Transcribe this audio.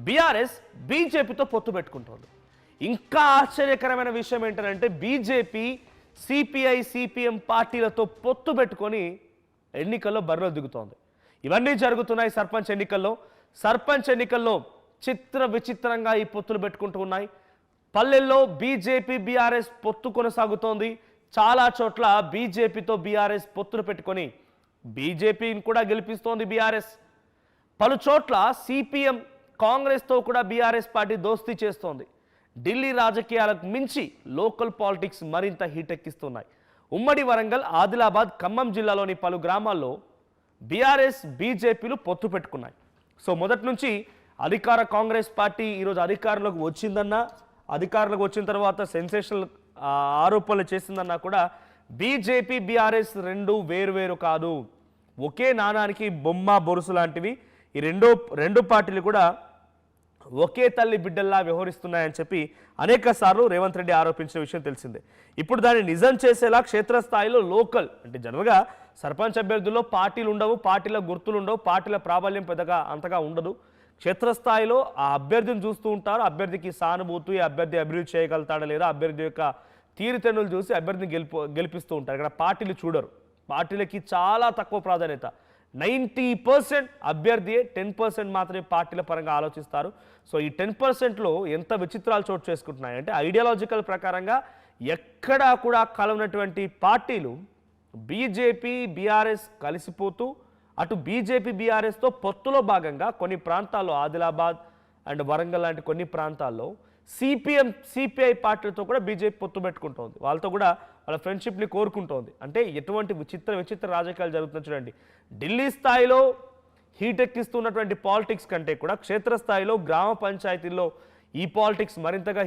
BRS బీజేపీతో పొత్తు పెట్టుకుంటోంది. ఇంకా ఆశ్చర్యకరమైన విషయం ఏంటంటే బీజేపీ సిపిఐ సిపిఎం పార్టీలతో పొత్తు పెట్టుకొని ఎన్నికల్లో బరిలో దిగుతోంది. ఇవన్నీ జరుగుతున్నాయి సర్పంచ్ ఎన్నికల్లో. సర్పంచ్ ఎన్నికల్లో చిత్ర విచిత్రంగా ఈ పొత్తులు పెట్టుకుంటూ ఉన్నాయి. పల్లెల్లో బీజేపీ బీఆర్ఎస్ పొత్తు కొనసాగుతోంది. చాలా చోట్ల బీజేపీతో బీఆర్ఎస్ పొత్తులు పెట్టుకొని బీజేపీని కూడా గెలిపిస్తోంది బీఆర్ఎస్. పలు చోట్ల సిపిఎం కాంగ్రెస్తో కూడా బీఆర్ఎస్ పార్టీ దోస్తీ చేస్తోంది. ఢిల్లీ రాజకీయాలకు మించి లోకల్ పాలిటిక్స్ మరింత హీటెక్కిస్తున్నాయి. ఉమ్మడి వరంగల్, ఆదిలాబాద్, ఖమ్మం జిల్లాలోని పలు గ్రామాల్లో బీఆర్ఎస్ బీజేపీలు పొత్తు పెట్టుకున్నాయి. సో మొదటి నుంచి అధికార కాంగ్రెస్ పార్టీ ఈరోజు అధికారంలోకి వచ్చిందన్నా, అధికారంలోకి వచ్చిన తర్వాత సెన్సేషనల్ ఆరోపణలు చేసిందన్నా కూడా బీజేపీ బీఆర్ఎస్ రెండు వేరువేరు కాదు, ఒకే నాణానికి బొమ్మ బొరుసు లాంటివి. ఈ రెండు పార్టీలు కూడా ఒకే తల్లి బిడ్డల్లా వ్యవహరిస్తున్నాయని చెప్పి అనేక సార్లు రేవంత్ రెడ్డి ఆరోపించిన విషయం తెలిసిందే. ఇప్పుడు దాన్ని నిజం చేసేలా క్షేత్రస్థాయిలో లోకల్ అంటే జనరల్గా సర్పంచ్ అభ్యర్థుల్లో పార్టీలు ఉండవు, పార్టీల గుర్తులు ఉండవు, పార్టీల ప్రాబల్యం పెద్దగా అంతగా ఉండదు. క్షేత్రస్థాయిలో ఆ అభ్యర్థిని చూస్తూ ఉంటారు. అభ్యర్థికి సానుభూతి, అభ్యర్థి అభివృద్ధి చేయగలుగుతాడా లేదా, అభ్యర్థి యొక్క తీరుతెన్నులు చూసి అభ్యర్థిని గెలిపిస్తూ ఉంటారు. ఇక్కడ పార్టీలు చూడరు. పార్టీలకి చాలా తక్కువ ప్రాధాన్యత. 90% అభ్యర్థియే, 10% మాత్రమే పార్టీల పరంగా ఆలోచిస్తారు. సో ఈ 10%లో ఎంత విచిత్రాలు చోటు చేసుకుంటున్నాయి అంటే ఐడియాలజికల్ ప్రకారంగా ఎక్కడా కూడా కలవనటువంటి పార్టీలు బీజేపీ బీఆర్ఎస్ కలిసిపోతూ అటు బీజేపీ బీఆర్ఎస్తో పొత్తులో భాగంగా కొన్ని ప్రాంతాల్లో ఆదిలాబాద్ అండ్ వరంగల్ లాంటి కొన్ని ప్రాంతాల్లో సిపిఎం సిపిఐ పార్టీలతో కూడా బీజేపీ పొత్తు పెట్టుకుంటోంది. వాళ్ళతో కూడా వాళ్ళ ఫ్రెండ్షిప్ని కోరుకుంటోంది. అంటే ఎటువంటి విచిత్ర రాజకీయాలు జరుగుతున్నాయి చూడండి. ఢిల్లీ స్థాయిలో హీటెక్కిస్తున్నటువంటి పాలిటిక్స్ కంటే కూడా క్షేత్రస్థాయిలో గ్రామ పంచాయతీల్లో ఈ పాలిటిక్స్ మరింతగా